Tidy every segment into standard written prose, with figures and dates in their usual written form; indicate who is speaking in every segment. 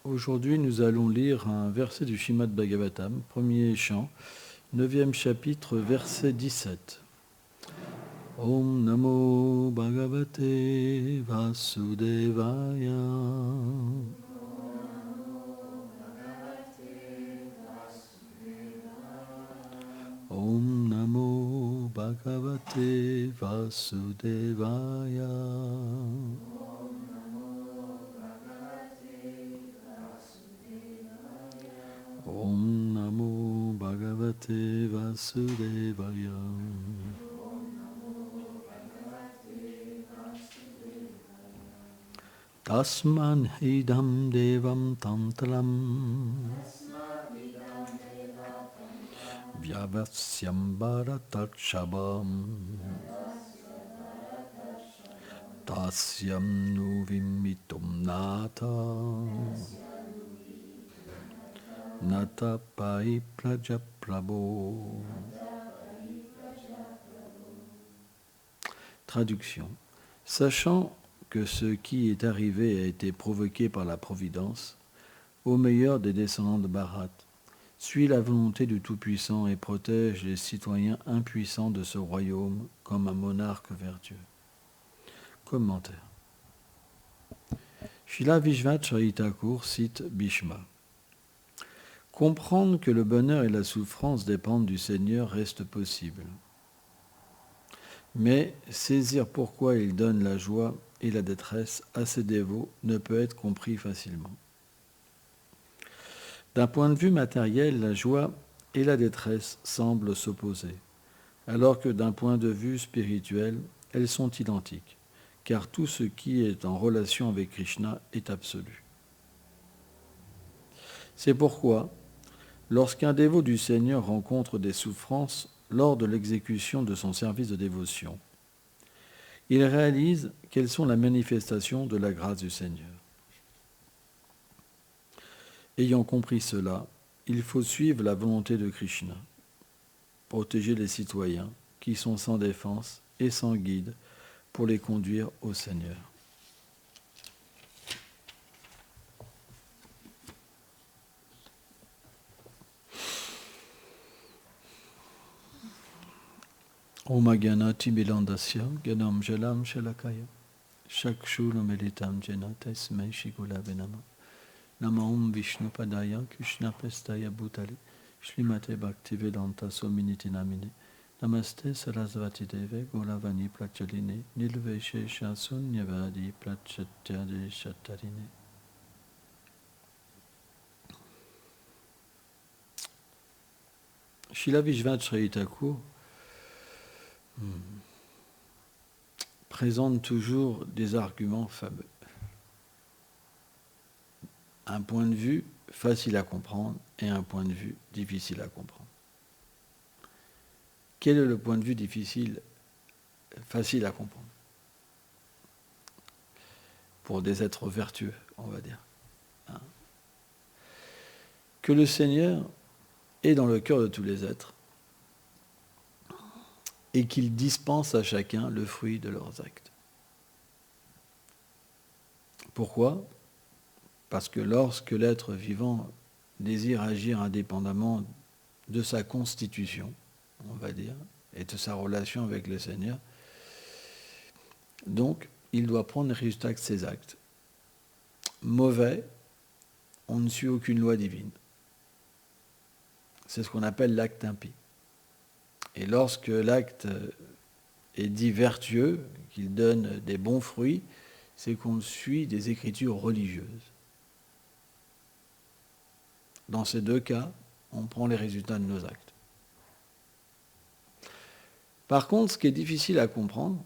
Speaker 1: Aujourd'hui, nous allons lire un verset du Srimad Bhagavatam, premier chant, 9e chapitre, verset 17. Om Namo Bhagavate Vasudevaya. Om Namo Bhagavate Vasudevaya. Om Namo Bhagavate Vasudevaya. Tasman Hidam Devam Tantram Vyavasyam Bharatakshabam Tasyam Nuvimitum Nata Nata Pai Prajaprabho. Traduction. Sachant que ce qui est arrivé a été provoqué par la Providence, au meilleur des descendants de Bharat, suit la volonté du Tout-Puissant et protège les citoyens impuissants de ce royaume comme un monarque vertueux. Commentaire. Srila Vishvacharya Thakur cite Bhishma. Comprendre que le bonheur et la souffrance dépendent du Seigneur reste possible. Mais saisir pourquoi il donne la joie et la détresse à ses dévots ne peut être compris facilement. D'un point de vue matériel, la joie et la détresse semblent s'opposer, alors que d'un point de vue spirituel, elles sont identiques, car tout ce qui est en relation avec Krishna est absolu. C'est pourquoi, lorsqu'un dévot du Seigneur rencontre des souffrances lors de l'exécution de son service de dévotion, il réalise quelles sont la manifestation de la grâce du Seigneur. Ayant compris cela, il faut suivre la volonté de Krishna, protéger les citoyens qui sont sans défense et sans guide pour les conduire au Seigneur. Om Gyanati Bilandasya Gyanam Jalam Shalakaya Shakshurumelitam Jena Tasmai Shigulave Nama Nama Om Vishnu Padaya Krishna Pestaya Bhutale Shrimate Bhaktivedanta Sominiti Namine Namaste Sarasvati Deve Golavani Prachaline Nilveshe Shasunyavadi Prachatyade Shatarine. Srila Vishvacharya Thakur présente toujours des arguments fameux. Un point de vue facile à comprendre et un point de vue difficile à comprendre. Quel est le point de vue facile à comprendre? Pour des êtres vertueux, on va dire. Que le Seigneur est dans le cœur de tous les êtres et qu'il dispense à chacun le fruit de leurs actes. Pourquoi ? Parce que lorsque l'être vivant désire agir indépendamment de sa constitution, on va dire, et de sa relation avec le Seigneur, donc il doit prendre les résultats de ses actes. Mauvais, on ne suit aucune loi divine. C'est ce qu'on appelle l'acte impie. Et lorsque l'acte est dit vertueux, qu'il donne des bons fruits, c'est qu'on suit des écritures religieuses. Dans ces deux cas, on prend les résultats de nos actes. Par contre, ce qui est difficile à comprendre,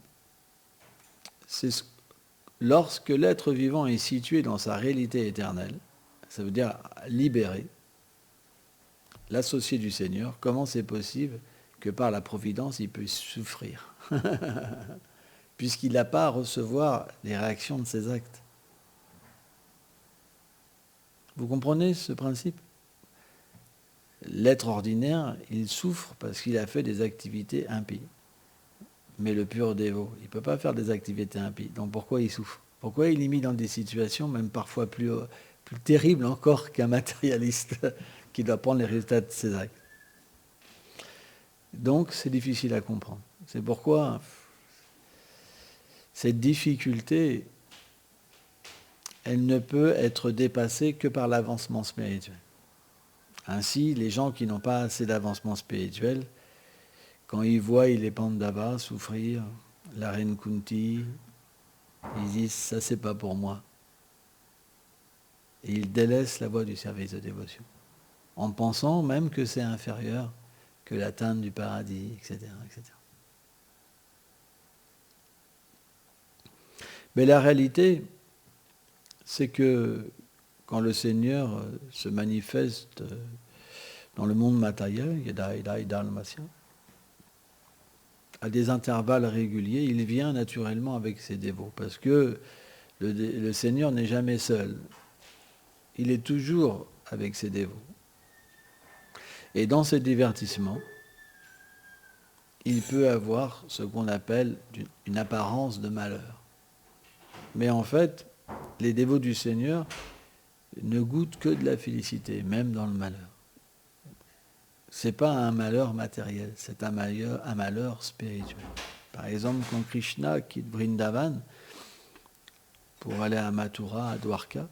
Speaker 1: c'est lorsque l'être vivant est situé dans sa réalité éternelle, ça veut dire libéré, l'associé du Seigneur, comment c'est possible que par la providence, il peut souffrir puisqu'il n'a pas à recevoir les réactions de ses actes. Vous comprenez ce principe ? L'être ordinaire, il souffre parce qu'il a fait des activités impies. Mais le pur dévot, il ne peut pas faire des activités impies. Donc pourquoi il souffre ? Pourquoi il est mis dans des situations, même parfois plus plus terrible encore qu'un matérialiste qui doit prendre les résultats de ses actes. Donc c'est difficile à comprendre. C'est pourquoi cette difficulté, elle ne peut être dépassée que par l'avancement spirituel. Ainsi, les gens qui n'ont pas assez d'avancement spirituel, quand ils voient les Pandavas souffrir, la reine Kunti, ils disent « ça c'est pas pour moi ». Et ils délaissent la voie du service de dévotion, en pensant même que c'est inférieur que l'atteinte du paradis, etc., etc. Mais la réalité, c'est que quand le Seigneur se manifeste dans le monde matériel, à des intervalles réguliers, il vient naturellement avec ses dévots, parce que le Seigneur n'est jamais seul. Il est toujours avec ses dévots. Et dans ces divertissements, il peut avoir ce qu'on appelle une apparence de malheur. Mais en fait, les dévots du Seigneur ne goûtent que de la félicité, même dans le malheur. Ce n'est pas un malheur matériel, c'est un malheur spirituel. Par exemple, quand Krishna quitte Vrindavan pour aller à Mathura, à Dwarka,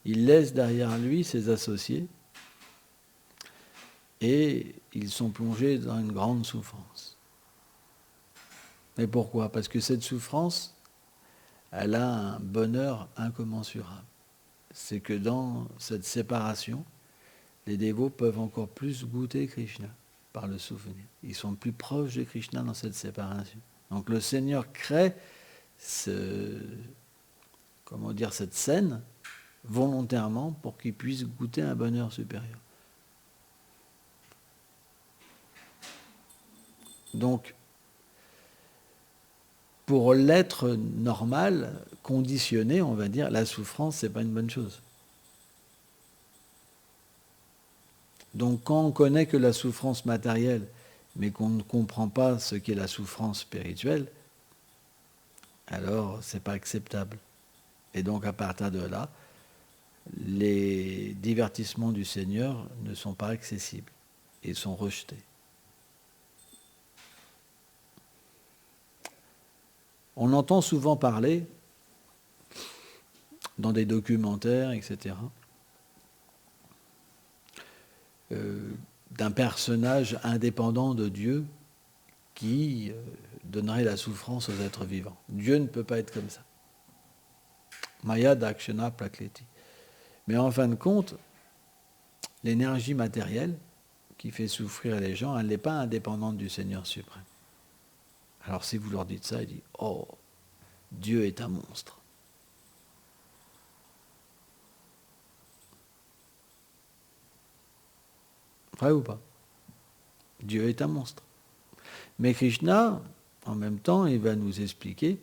Speaker 1: il laisse derrière lui ses associés et ils sont plongés dans une grande souffrance. Mais pourquoi ? Parce que cette souffrance, elle a un bonheur incommensurable. C'est que dans cette séparation, les dévots peuvent encore plus goûter Krishna par le souvenir. Ils sont plus proches de Krishna dans cette séparation. Donc le Seigneur crée cette scène volontairement pour qu'ils puissent goûter un bonheur supérieur. Donc, pour l'être normal, conditionné, on va dire, la souffrance, c'est pas une bonne chose. Donc quand on connaît que la souffrance matérielle, mais qu'on ne comprend pas ce qu'est la souffrance spirituelle, alors c'est pas acceptable. Et donc à partir de là, les divertissements du Seigneur ne sont pas accessibles et sont rejetés. On entend souvent parler, dans des documentaires, etc., d'un personnage indépendant de Dieu qui donnerait la souffrance aux êtres vivants. Dieu ne peut pas être comme ça. Maya Dakshana Prakriti. Mais en fin de compte, l'énergie matérielle qui fait souffrir les gens, elle n'est pas indépendante du Seigneur suprême. Alors si vous leur dites ça, ils disent « Oh, Dieu est un monstre ». Vrai ou pas ? Dieu est un monstre. Mais Krishna, en même temps, il va nous expliquer,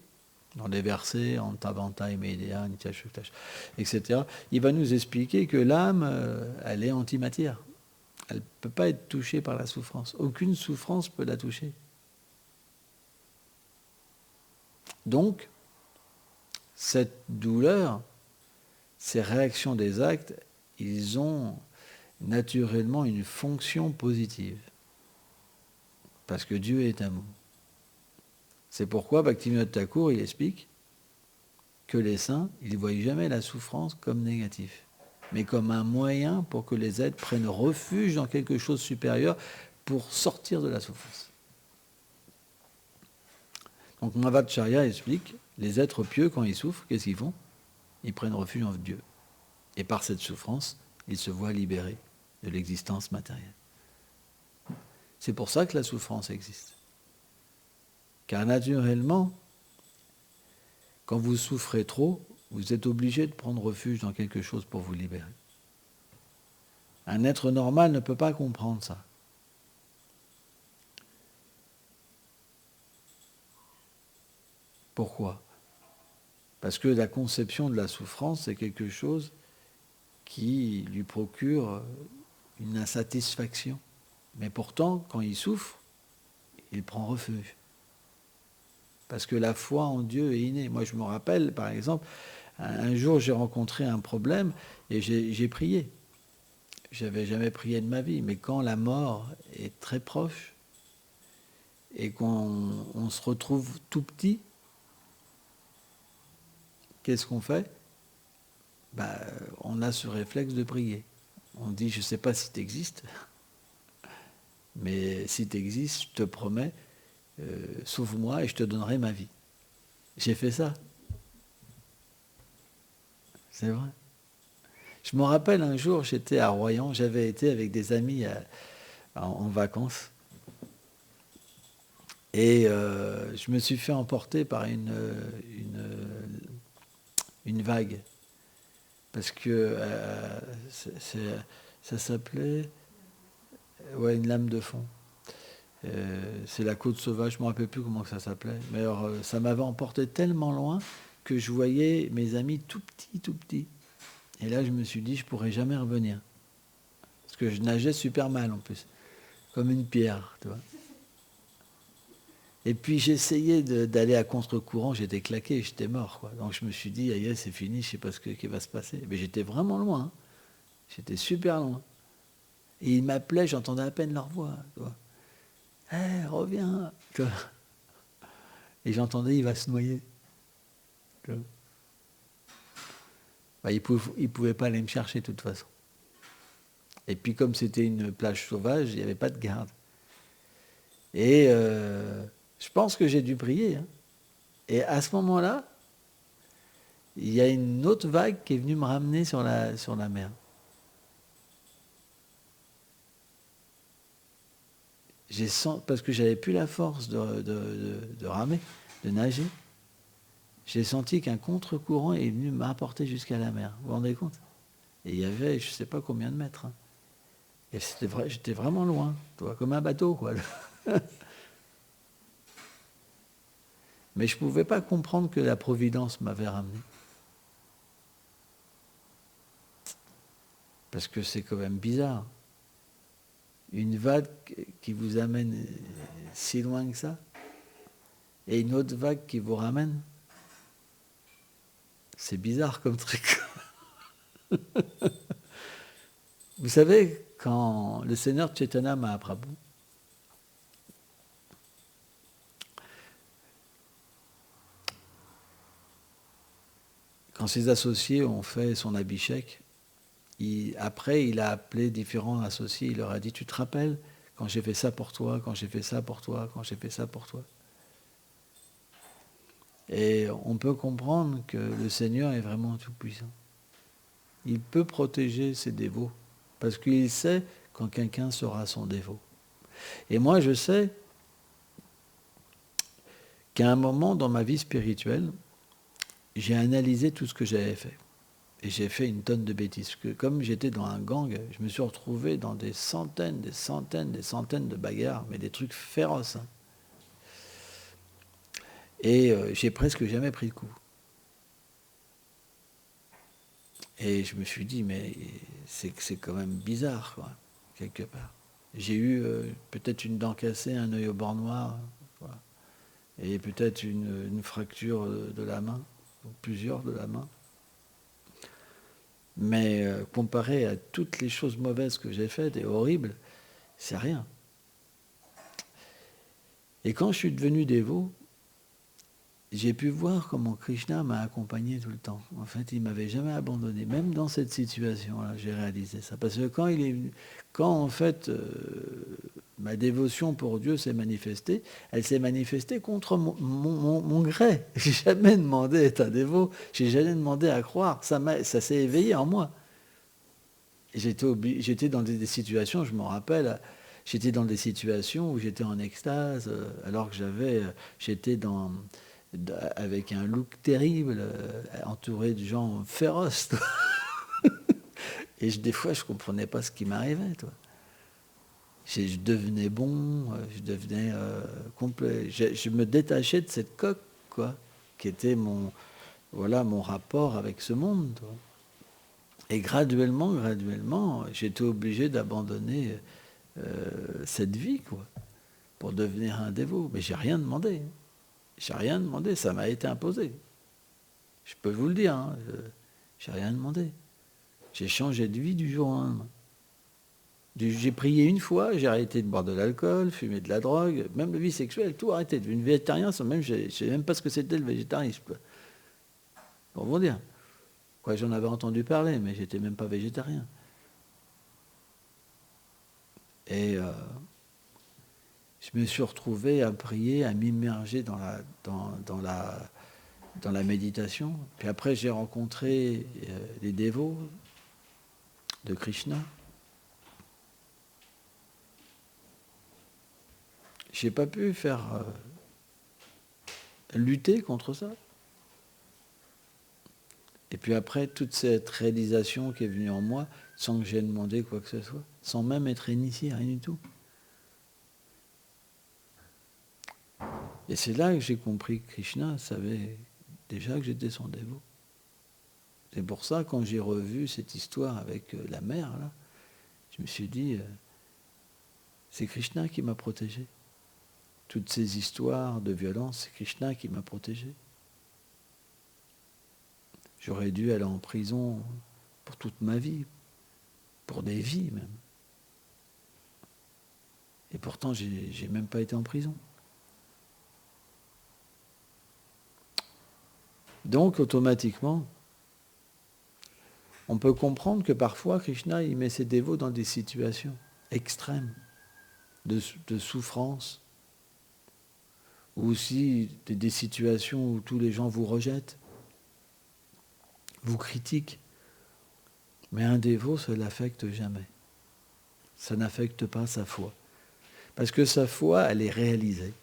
Speaker 1: dans des versets, Antavanta, Medea, Nityashuktash, etc., il va nous expliquer que l'âme, elle est antimatière. Elle ne peut pas être touchée par la souffrance. Aucune souffrance peut la toucher. Donc, cette douleur, ces réactions des actes, ils ont naturellement une fonction positive. Parce que Dieu est amour. C'est pourquoi Bhaktivinoda Thakur, il explique que les saints, ils ne voient jamais la souffrance comme négative, mais comme un moyen pour que les êtres prennent refuge dans quelque chose de supérieur pour sortir de la souffrance. Donc Madhvacharya explique, les êtres pieux, quand ils souffrent, qu'est-ce qu'ils font ? Ils prennent refuge en Dieu. Et par cette souffrance, ils se voient libérés de l'existence matérielle. C'est pour ça que la souffrance existe. Car naturellement, quand vous souffrez trop, vous êtes obligé de prendre refuge dans quelque chose pour vous libérer. Un être normal ne peut pas comprendre ça. Pourquoi ? Parce que la conception de la souffrance, c'est quelque chose qui lui procure une insatisfaction. Mais pourtant, quand il souffre, il prend refuge. Parce que la foi en Dieu est innée. Moi, je me rappelle, par exemple, Un jour, j'ai rencontré un problème et j'ai prié. J'avais jamais prié de ma vie, mais quand la mort est très proche et qu'on se retrouve tout petit, qu'est-ce qu'on fait? On a ce réflexe de prier. On dit, je ne sais pas si tu existes, mais si tu existes, je te promets, sauve-moi et je te donnerai ma vie. J'ai fait ça. C'est vrai. Je me rappelle un jour, j'étais à Royan, j'avais été avec des amis en vacances. Et je me suis fait emporter par une vague. Parce que ça s'appelait une lame de fond. C'est la côte sauvage, je ne me rappelle plus comment ça s'appelait. Mais alors, ça m'avait emporté tellement loin que je voyais mes amis tout petits, tout petits. Et là, je me suis dit, je ne pourrais jamais revenir. Parce que je nageais super mal en plus. Comme une pierre, tu vois. Et puis j'essayais d'aller à contre-courant, j'étais claqué, j'étais mort, quoi. Donc je me suis dit, aïe, c'est fini, je ne sais pas ce qui va se passer. Mais j'étais vraiment loin, hein. J'étais super loin. Et ils m'appelaient, j'entendais à peine leur voix, tu vois. Hé, reviens, tu vois. Et j'entendais, il va se noyer. Tu vois. Ils ne pouvaient pas aller me chercher de toute façon. Et puis comme c'était une plage sauvage, il n'y avait pas de garde. Et je pense que j'ai dû prier, hein. Et à ce moment-là, il y a une autre vague qui est venue me ramener sur la mer. Parce que j'avais plus la force de ramer, de nager. J'ai senti qu'un contre-courant est venu m'apporter jusqu'à la mer. Vous vous rendez compte? Et il y avait, je ne sais pas combien de mètres, hein. Et j'étais vraiment loin, toi, comme un bateau, quoi. Mais je ne pouvais pas comprendre que la Providence m'avait ramené. Parce que c'est quand même bizarre. Une vague qui vous amène si loin que ça, et une autre vague qui vous ramène. C'est bizarre comme truc. Vous savez, quand le Seigneur Chaitanya Mahaprabhu, quand ses associés ont fait son abhishek, après il a appelé différents associés, il leur a dit, tu te rappelles quand j'ai fait ça pour toi, quand j'ai fait ça pour toi, quand j'ai fait ça pour toi. Et on peut comprendre que le Seigneur est vraiment tout-puissant. Il peut protéger ses dévots, parce qu'il sait quand quelqu'un sera son dévot. Et moi, je sais qu'à un moment dans ma vie spirituelle, j'ai analysé tout ce que j'avais fait. Et j'ai fait une tonne de bêtises. Parce que comme j'étais dans un gang, je me suis retrouvé dans des centaines de bagarres, mais des trucs féroces, hein. Et j'ai presque jamais pris le coup. Et je me suis dit, mais c'est quand même bizarre, quoi, quelque part. J'ai eu peut-être une dent cassée, un œil au bord noir, quoi, et peut-être une fracture de la main, ou plusieurs de la main. Mais comparé à toutes les choses mauvaises que j'ai faites et horribles, c'est rien. Et quand je suis devenu dévot, j'ai pu voir comment Krishna m'a accompagné tout le temps. En fait, il ne m'avait jamais abandonné. Même dans cette situation-là, j'ai réalisé ça. Parce que quand en fait ma dévotion pour Dieu s'est manifestée, elle s'est manifestée contre mon gré. J'ai jamais demandé à être un dévot, j'ai jamais demandé à croire. Ça s'est éveillé en moi. Et j'étais dans des situations, je me rappelle, j'étais dans des situations où j'étais en extase, alors que j'étais avec un look terrible, entouré de gens féroces. Et des fois, je ne comprenais pas ce qui m'arrivait. Je devenais bon, je devenais complet. Je me détachais de cette coque, quoi, qui était mon rapport avec ce monde. Toi. Et graduellement, j'étais obligé d'abandonner cette vie, quoi, pour devenir un dévot. Mais j'ai rien demandé. J'ai rien demandé, ça m'a été imposé. Je peux vous le dire, hein, je n'ai rien demandé. J'ai changé de vie du jour au lendemain. J'ai prié une fois, j'ai arrêté de boire de l'alcool, fumer de la drogue, même la vie sexuelle, tout arrêté. Devenu végétarien, je ne savais même pas ce que c'était le végétarisme. Pour vous dire. Quoi, j'en avais entendu parler, mais j'étais même pas végétarien. Et je me suis retrouvé à prier, à m'immerger dans la méditation. Puis après, j'ai rencontré les dévots de Krishna. J'ai pas pu faire lutter contre ça. Et puis après, toute cette réalisation qui est venue en moi, sans que j'aie demandé quoi que ce soit, sans même être initié, rien du tout. Et c'est là que j'ai compris que Krishna savait déjà que j'étais son dévot. C'est pour ça, quand j'ai revu cette histoire avec la mère, là, je me suis dit, c'est Krishna qui m'a protégé. Toutes ces histoires de violence, c'est Krishna qui m'a protégé. J'aurais dû aller en prison pour toute ma vie, pour des vies même. Et pourtant, j'ai même pas été en prison. Donc, automatiquement, on peut comprendre que parfois, Krishna, il met ses dévots dans des situations extrêmes, de souffrance, ou aussi des situations où tous les gens vous rejettent, vous critiquent. Mais un dévot, ça ne l'affecte jamais. Ça n'affecte pas sa foi. Parce que sa foi, elle est réalisée.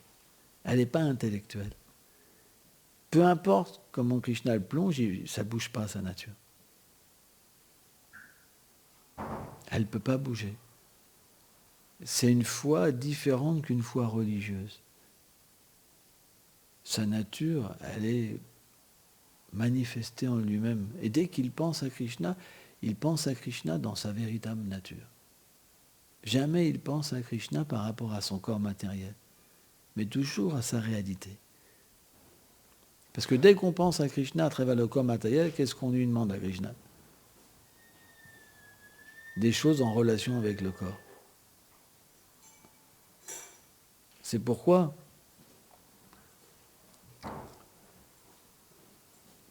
Speaker 1: Elle n'est pas intellectuelle. Peu importe comment Krishna le plonge, ça ne bouge pas sa nature. Elle ne peut pas bouger. C'est une foi différente qu'une foi religieuse. Sa nature, elle est manifestée en lui-même. Et dès qu'il pense à Krishna, il pense à Krishna dans sa véritable nature. Jamais il pense à Krishna par rapport à son corps matériel, mais toujours à sa réalité. Parce que dès qu'on pense à Krishna à travers le corps matériel, qu'est-ce qu'on lui demande à Krishna? Des choses en relation avec le corps. C'est pourquoi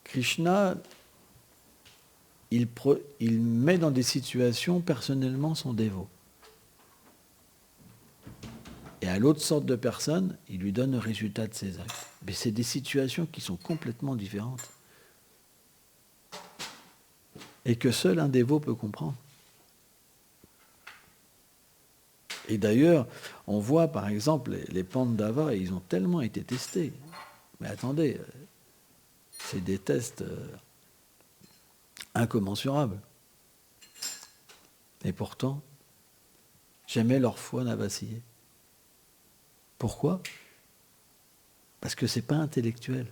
Speaker 1: Krishna, il met dans des situations personnellement son dévot. Et à l'autre sorte de personne, il lui donne le résultat de ses actes. Mais c'est des situations qui sont complètement différentes. Et que seul un dévot peut comprendre. Et d'ailleurs, on voit par exemple les Pandavas, ils ont tellement été testés. Mais attendez, c'est des tests incommensurables. Et pourtant, jamais leur foi n'a vacillé. Pourquoi? Parce que ce n'est pas intellectuel.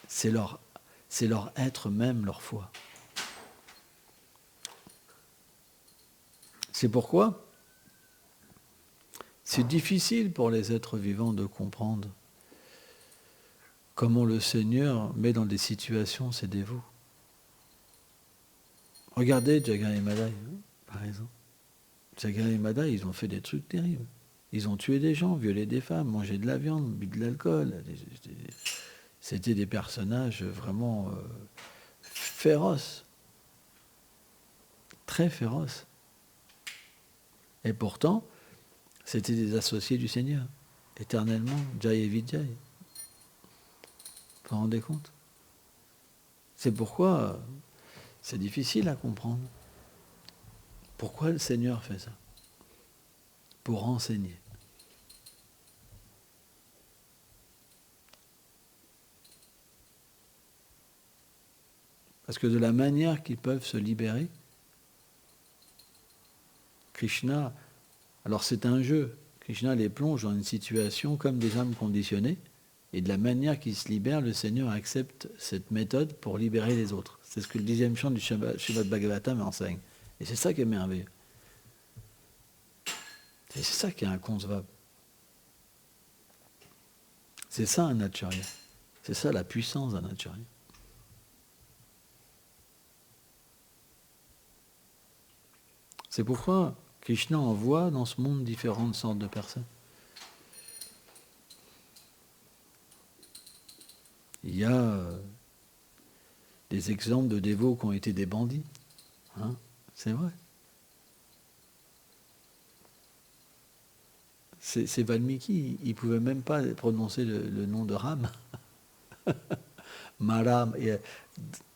Speaker 1: C'est leur être même, leur foi. C'est pourquoi c'est difficile pour les êtres vivants de comprendre comment le Seigneur met dans des situations ses dévots. Regardez Jagai et Madai, par exemple. Jagai et Madai, ils ont fait des trucs terribles. Ils ont tué des gens, violé des femmes, mangé de la viande, bu de l'alcool. C'était des personnages vraiment féroces. Très féroces. Et pourtant, c'était des associés du Seigneur, éternellement, Jai et Vijay. Vous vous rendez compte? C'est pourquoi c'est difficile à comprendre. Pourquoi le Seigneur fait ça? Pour enseigner. Parce que de la manière qu'ils peuvent se libérer, Krishna, alors c'est un jeu, Krishna les plonge dans une situation comme des âmes conditionnées, et de la manière qu'ils se libèrent, le Seigneur accepte cette méthode pour libérer les autres. C'est ce que le 10e chant du Srimad Bhagavatam enseigne. Et c'est ça qui est merveilleux. Et c'est ça qui est inconcevable. C'est ça un acharya. C'est ça la puissance d'un acharya. C'est pourquoi Krishna envoie dans ce monde différentes sortes de personnes. Il y a des exemples de dévots qui ont été des bandits. Hein, c'est vrai. C'est Valmiki, il ne pouvait même pas prononcer le nom de Ram. Mala.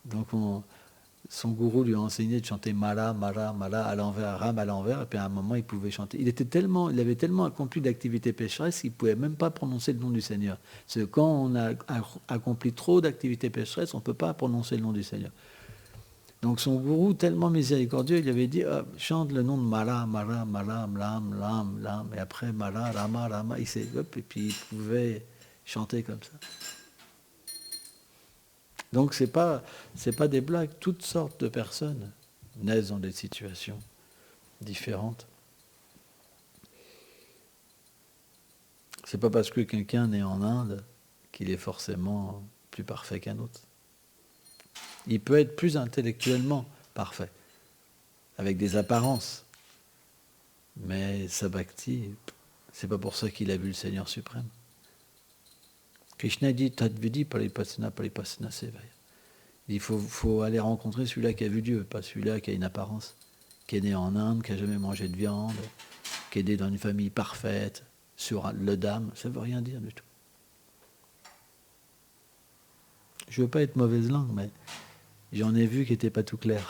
Speaker 1: Donc son gourou lui a enseigné de chanter Mala, Mala, Mala à l'envers, Ram à l'envers, et puis à un moment il pouvait chanter. Il avait tellement accompli d'activités pécheresses qu'il ne pouvait même pas prononcer le nom du Seigneur. Parce que quand on a accompli trop d'activités pécheresses, on ne peut pas prononcer le nom du Seigneur. Donc son gourou, tellement miséricordieux, il avait dit chante le nom de Mala, Mala, Mala, Lam, Lam, Lam, et après Mala, Rama, Rama, et puis il pouvait chanter comme ça. Donc c'est pas des blagues, toutes sortes de personnes naissent dans des situations différentes. C'est pas parce que quelqu'un naît en Inde qu'il est forcément plus parfait qu'un autre. Il peut être plus intellectuellement parfait, avec des apparences. Mais sa bhakti, c'est pas pour ça qu'il a vu le Seigneur suprême. Krishna dit Tadvidi paripasana paripasana sevaya. Il faut aller rencontrer celui-là qui a vu Dieu, pas celui-là qui a une apparence, qui est né en Inde, qui n'a jamais mangé de viande, qui est né dans une famille parfaite, sur le dame, ça ne veut rien dire du tout. Je ne veux pas être mauvaise langue, mais j'en ai vu qui n'étaient pas tout clairs.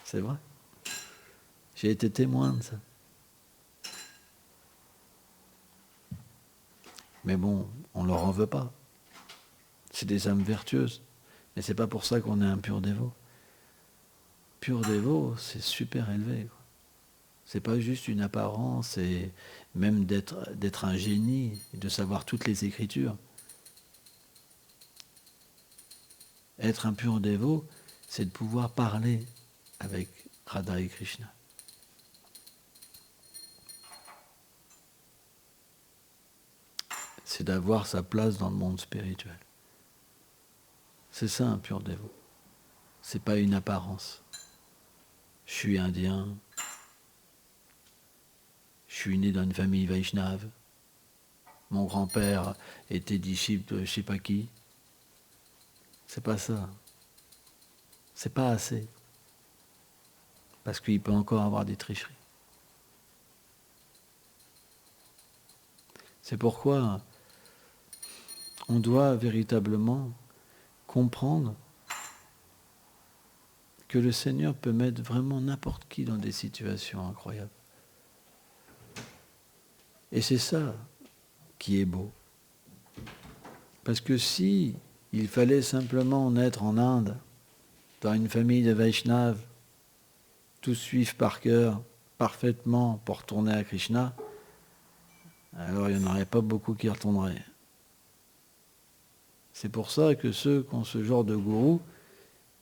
Speaker 1: C'est vrai. J'ai été témoin de ça. Mais bon, on ne leur en veut pas. C'est des âmes vertueuses. Mais c'est pas pour ça qu'on est un pur dévot. Pur dévot, c'est super élevé. C'est pas juste une apparence, et même d'être un génie, de savoir toutes les écritures. Être un pur dévot, c'est de pouvoir parler avec Radha et Krishna. C'est d'avoir sa place dans le monde spirituel. C'est ça un pur dévot. C'est pas une apparence. Je suis indien. Je suis né dans une famille Vaishnave. Mon grand-père était disciple de je sais pas qui. C'est pas ça. C'est pas assez. Parce qu'il peut encore avoir des tricheries. C'est pourquoi on doit véritablement comprendre que le Seigneur peut mettre vraiment n'importe qui dans des situations incroyables. Et c'est ça qui est beau. Parce que si il fallait simplement naître en Inde, dans une famille de Vaishnavas, tout suivre par cœur, parfaitement pour retourner à Krishna, alors il n'y en aurait pas beaucoup qui retourneraient. C'est pour ça que ceux qui ont ce genre de gourou,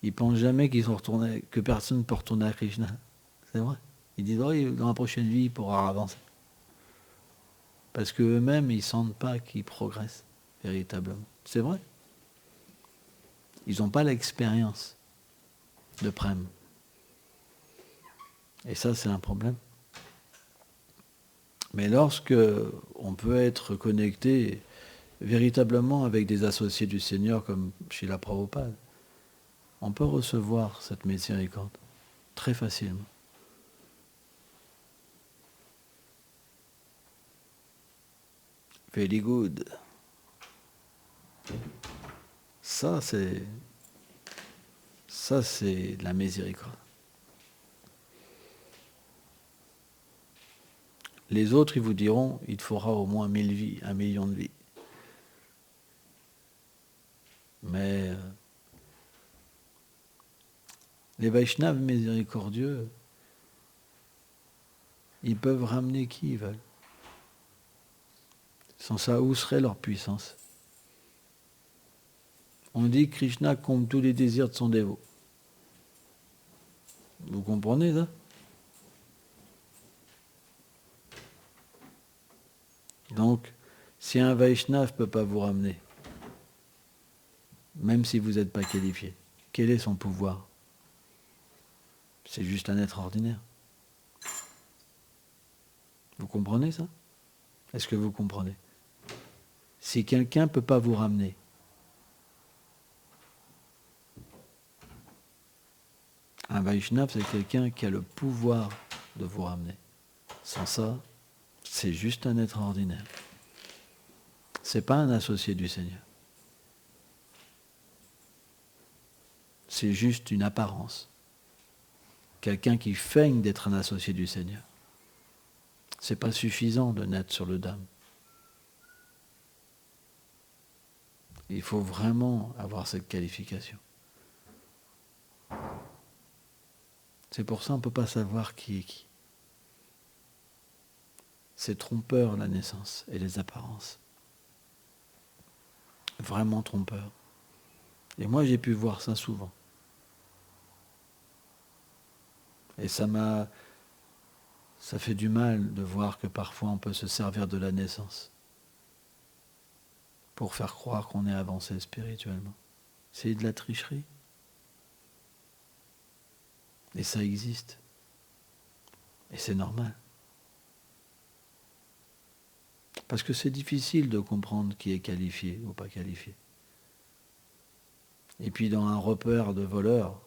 Speaker 1: ils pensent jamais qu'ils sont retournés, que personne ne peut retourner à Krishna. C'est vrai. Ils disent, oh, dans la prochaine vie, il pourra avancer. Parce qu'eux-mêmes, ils ne sentent pas qu'ils progressent véritablement. C'est vrai. Ils n'ont pas l'expérience de Prem. Et ça, c'est un problème. Mais lorsque on peut être connecté véritablement avec des associés du Seigneur comme Srila Prabhupada, on peut recevoir cette miséricorde très facilement. Very good. Ça, c'est la miséricorde. Les autres, ils vous diront, il te faudra au moins 1000 vies, 1 million de vies. Mais les Vaishnavas miséricordieux, ils peuvent ramener qui ils veulent. Sans ça, où serait leur puissance? On dit que Krishna comble tous les désirs de son dévot. Vous comprenez ça? Donc, si un Vaishnava ne peut pas vous ramener, même si vous n'êtes pas qualifié, quel est son pouvoir? C'est juste un être ordinaire. Vous comprenez ça? Est-ce que vous comprenez? Si quelqu'un ne peut pas vous ramener, un Vaishnav, c'est quelqu'un qui a le pouvoir de vous ramener. Sans ça, c'est juste un être ordinaire. C'est pas un associé du Seigneur. C'est juste une apparence. Quelqu'un qui feigne d'être un associé du Seigneur. C'est pas suffisant de naître sur le Dham. Il faut vraiment avoir cette qualification. C'est pour ça qu'on ne peut pas savoir qui est qui. C'est trompeur la naissance et les apparences. Vraiment trompeur. Et moi j'ai pu voir ça souvent. Et ça fait du mal de voir que parfois on peut se servir de la naissance pour faire croire qu'on est avancé spirituellement. C'est de la tricherie. Et ça existe. Et c'est normal. Parce que c'est difficile de comprendre qui est qualifié ou pas qualifié. Et puis dans un repère de voleurs,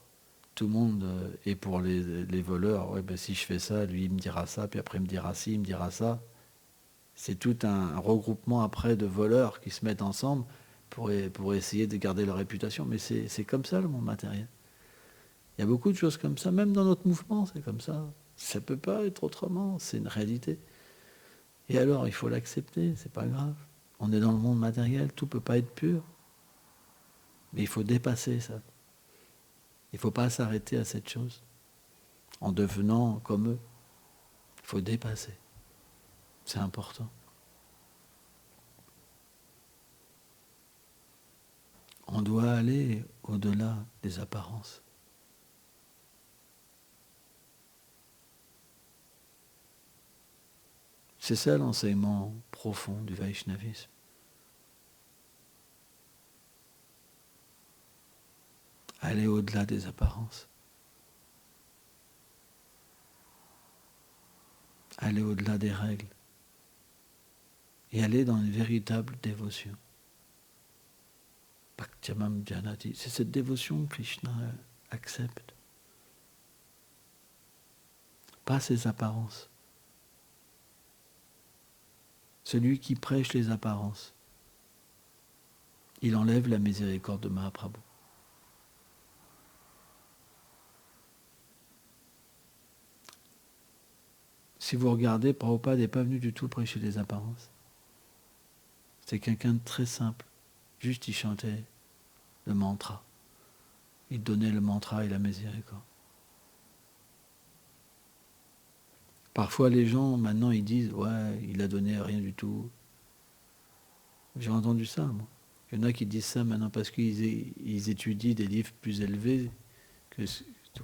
Speaker 1: tout le monde est pour les voleurs. Ouais, ben si je fais ça, lui il me dira ça, puis après il me dira ci, il me dira ça. C'est tout un regroupement après de voleurs qui se mettent ensemble pour essayer de garder leur réputation. Mais c'est comme ça le monde matériel. Il y a beaucoup de choses comme ça, même dans notre mouvement, c'est comme ça. Ça ne peut pas être autrement, c'est une réalité. Et alors, il faut l'accepter, c'est pas grave. On est dans le monde matériel, tout ne peut pas être pur. Mais il faut dépasser ça. Il ne faut pas s'arrêter à cette chose en devenant comme eux. Il faut dépasser. C'est important. On doit aller au-delà des apparences. C'est ça l'enseignement profond du Vaishnavisme. Aller au-delà des apparences. Aller au-delà des règles. Et aller dans une véritable dévotion. Bhaktyamam Janati. C'est cette dévotion que Krishna accepte. Pas ses apparences. Celui qui prêche les apparences, il enlève la miséricorde de Mahaprabhu. Si vous regardez, Prabhupada n'est pas venu du tout prêcher les apparences. C'est quelqu'un de très simple. Juste il chantait le mantra. Il donnait le mantra et la miséricorde. Parfois les gens, maintenant, ils disent « Ouais, il a donné rien du tout ». J'ai entendu ça, moi. Il y en a qui disent ça maintenant parce qu'ils étudient des livres plus élevés, tu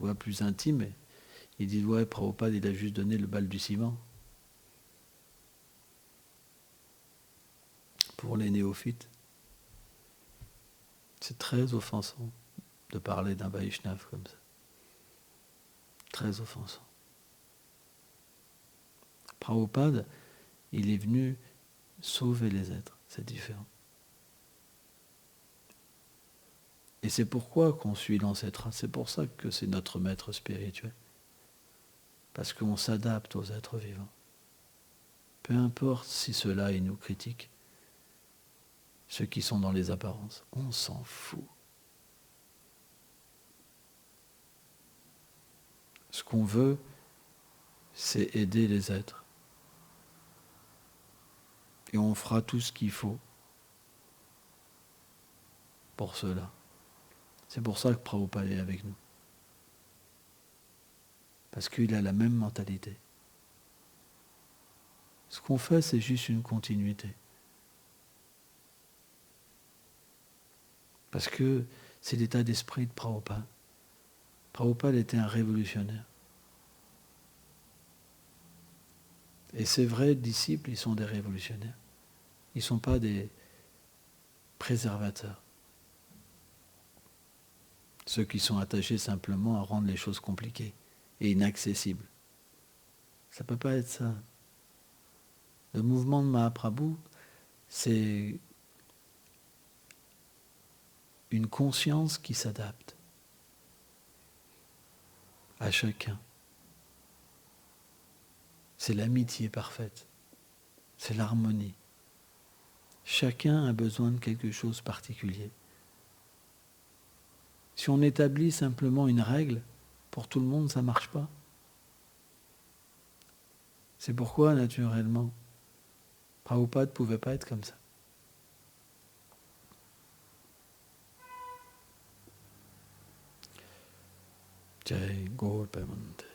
Speaker 1: vois, plus intimes. Ils disent « Ouais, Prabhupada, il a juste donné le bal du ciment ». Pour les néophytes. C'est très offensant de parler d'un Vaishnav comme ça. Très offensant. Prabhupada, il est venu sauver les êtres, c'est différent. Et c'est pourquoi qu'on suit l'ancêtre, c'est pour ça que c'est notre maître spirituel. Parce qu'on s'adapte aux êtres vivants. Peu importe si ceux-là, ils nous critiquent, ceux qui sont dans les apparences, on s'en fout. Ce qu'on veut, c'est aider les êtres. Et on fera tout ce qu'il faut pour cela. C'est pour ça que Prabhupada est avec nous. Parce qu'il a la même mentalité. Ce qu'on fait, c'est juste une continuité. Parce que c'est l'état d'esprit de Prabhupada. Prabhupada était un révolutionnaire. Et ces vrais disciples, ils sont des révolutionnaires. Ils ne sont pas des préservateurs. Ceux qui sont attachés simplement à rendre les choses compliquées. et inaccessible. Ça ne peut pas être ça. Le mouvement de Mahaprabhu, c'est une conscience qui s'adapte à chacun. C'est l'amitié parfaite. C'est l'harmonie. Chacun a besoin de quelque chose de particulier. Si on établit simplement une règle, pour tout le monde, ça ne marche pas. C'est pourquoi, naturellement, Prabhupada ne pouvait pas être comme ça. Jai Gaur Premanande.